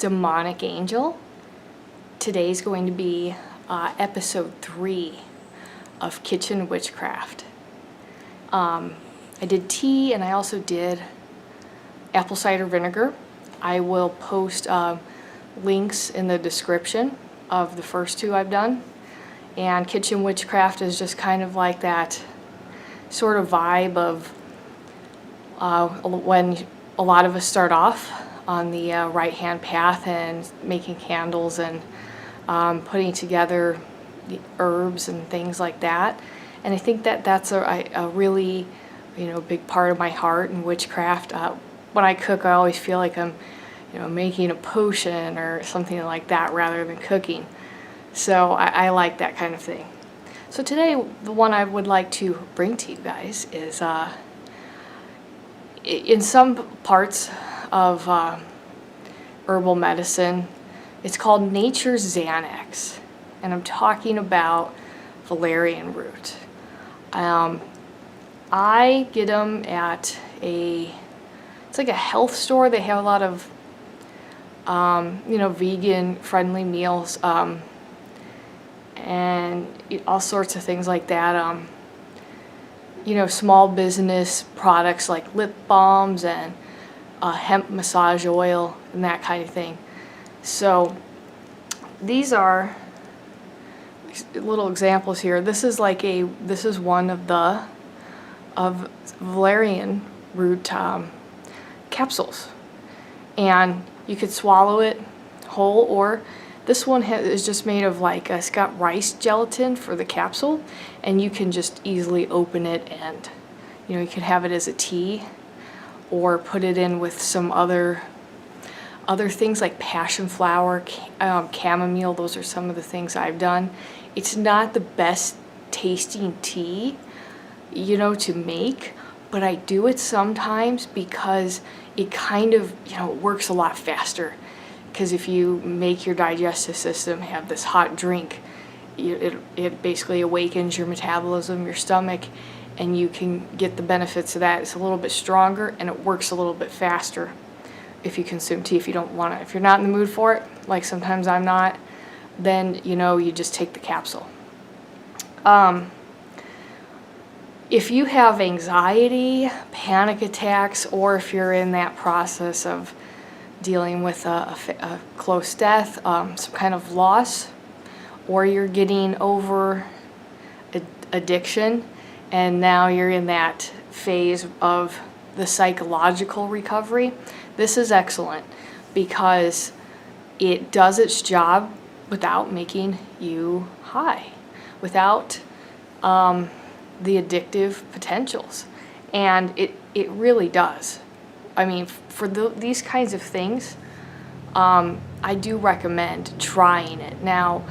demonic angel. Today's going to be episode 3 of Kitchen Witchcraft. I did tea and I also did apple cider vinegar. I will post links in the description of the first 2 I've done. And Kitchen Witchcraft is just kind of like that sort of vibe of when a lot of us start off on the right-hand path and making candles and putting together the herbs and things like that. And I think that that's a really, big part of my heart in witchcraft. When I cook, I always feel like I'm, making a potion or something like that rather than cooking. So I like that kind of thing. So today, the one I would like to bring to you guys is, in some parts of herbal medicine, it's called nature's Xanax, and I'm talking about valerian root. I get them at it's like a health store. They have a lot of, vegan-friendly meals, and all sorts of things like that. Small business products like lip balms and hemp massage oil and that kind of thing. So these are little examples here. This is one of valerian root capsules, and you could swallow it whole, or this one is just made of it's got rice gelatin for the capsule, and you can just easily open it and you can have it as a tea or put it in with some other things like passion flower, chamomile. Those are some of the things I've done. It's not the best tasting tea, to make, but I do it sometimes because it kind of, works a lot faster. Because if you make your digestive system have this hot drink, it basically awakens your metabolism, your stomach, and you can get the benefits of that. It's a little bit stronger and it works a little bit faster if you consume tea. If you don't want it, if you're not in the mood for it, like sometimes I'm not, then you just take the capsule. If you have anxiety, panic attacks, or if you're in that process of dealing with a close death, some kind of loss, or you're getting over addiction, and now you're in that phase of the psychological recovery, this is excellent because it does its job without making you high, without the addictive potentials, and it really does. I mean, for these kinds of things, I do recommend trying it. Now,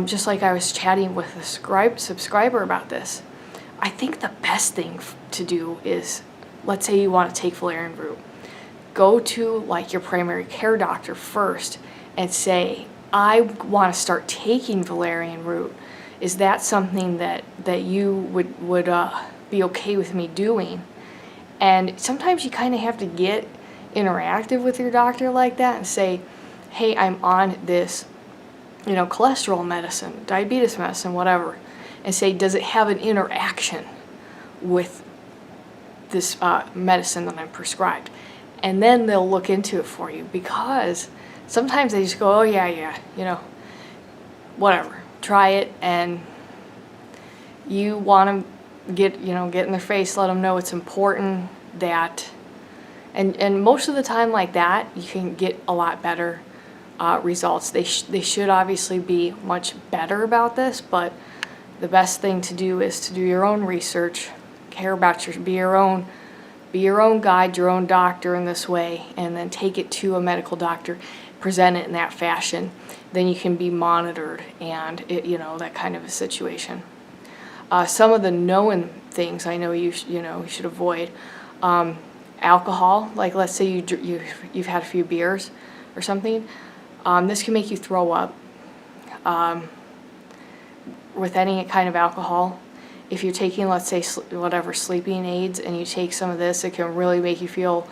just like I was chatting with a subscriber about this, I think the best thing to do is, let's say you want to take valerian root, go to your primary care doctor first and say, I want to start taking valerian root. Is that something that you would be okay with me doing? And sometimes you kind of have to get interactive with your doctor like that and say, hey, I'm on this, cholesterol medicine, diabetes medicine, whatever, and say, does it have an interaction with this medicine that I'm prescribed? And then they'll look into it for you, because sometimes they just go, oh yeah, whatever, try it, and you want to get in their face, let them know it's important that, and most of the time like that, you can get a lot better results. They should obviously be much better about this, but the best thing to do is to do your own research, care about be your own guide, your own doctor in this way, and then take it to a medical doctor, present it in that fashion. Then you can be monitored, and that kind of a situation. Some of the known things I know you should avoid. Alcohol, let's say you've had a few beers or something. This can make you throw up. With any kind of alcohol, if you're taking, let's say, sleeping aids, and you take some of this, it can really make you feel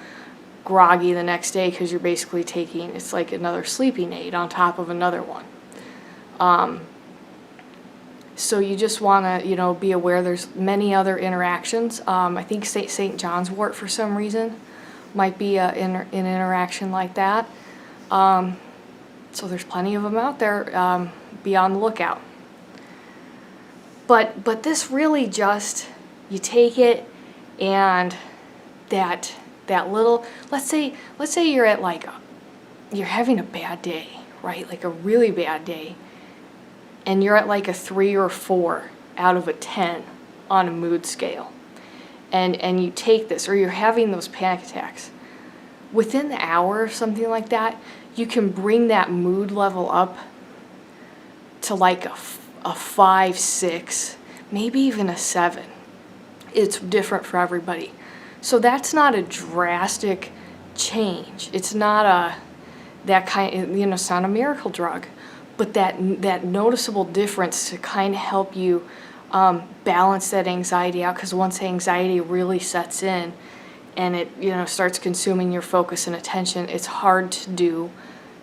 groggy the next day because you're basically taking, it's like another sleeping aid on top of another one. So you just want to, be aware there's many other interactions. I think St. John's wort, for some reason, might be an interaction like that. So there's plenty of them out there. Be on the lookout. But this really just, you take it, and that little, let's say you're at you're having a bad day, right? Like a really bad day. And you're at like a 3 or 4 out of a 10 on a mood scale. And you take this, or you're having those panic attacks. Within the hour or something like that, you can bring that mood level up to like a 5, 6, maybe even a 7. It's different for everybody. So that's not a drastic change. It's not that kind, it's not a miracle drug. But that noticeable difference to kind of help you balance that anxiety out, because once anxiety really sets in and it starts consuming your focus and attention, it's hard to do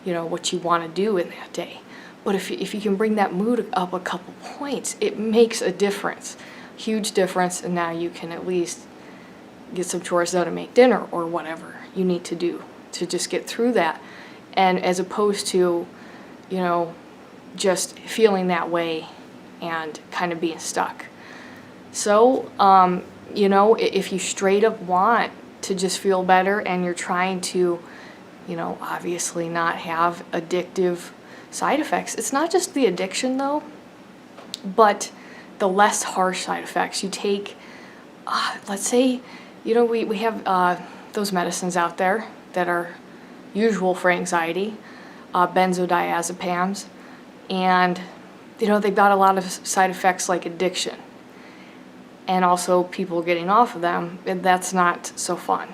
what you want to do in that day. But if you can bring that mood up a couple points, it makes a difference, huge difference, and now you can at least get some chores done to make dinner or whatever you need to do to just get through that, and as opposed to just feeling that way and kind of being stuck. So, if you straight up want to just feel better and you're trying to, obviously not have addictive side effects. It's not just the addiction though, but the less harsh side effects. You take, let's say, we have those medicines out there that are usual for anxiety, benzodiazepams, and they've got a lot of side effects like addiction, and also people getting off of them, and that's not so fun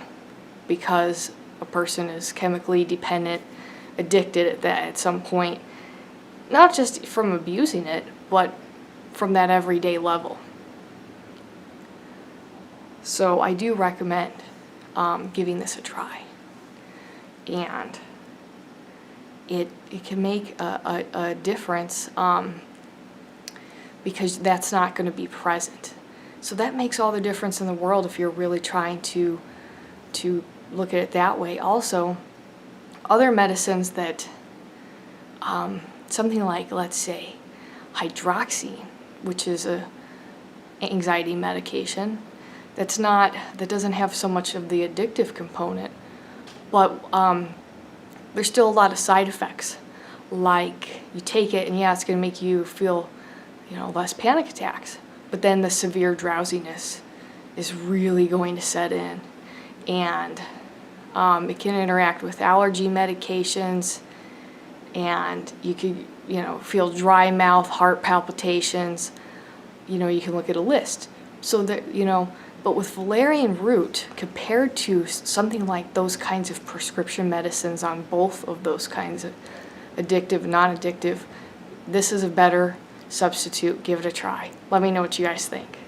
because a person is chemically dependent, addicted at some point, not just from abusing it, but from that everyday level. So I do recommend giving this a try, and it can make a difference because that's not going to be present. So that makes all the difference in the world if you're really trying to look at it that way. Also, other medicines that something like, let's say, hydroxine, which is a anxiety medication, that doesn't have so much of the addictive component, but there's still a lot of side effects. Like, you take it and it's going to make you feel, less panic attacks, but then the severe drowsiness is really going to set in, and it can interact with allergy medications, and you could, feel dry mouth, heart palpitations. You can look at a list. So that, but with valerian root, compared to something like those kinds of prescription medicines on both of those kinds of addictive, non-addictive, this is a better substitute. Give it a try. Let me know what you guys think.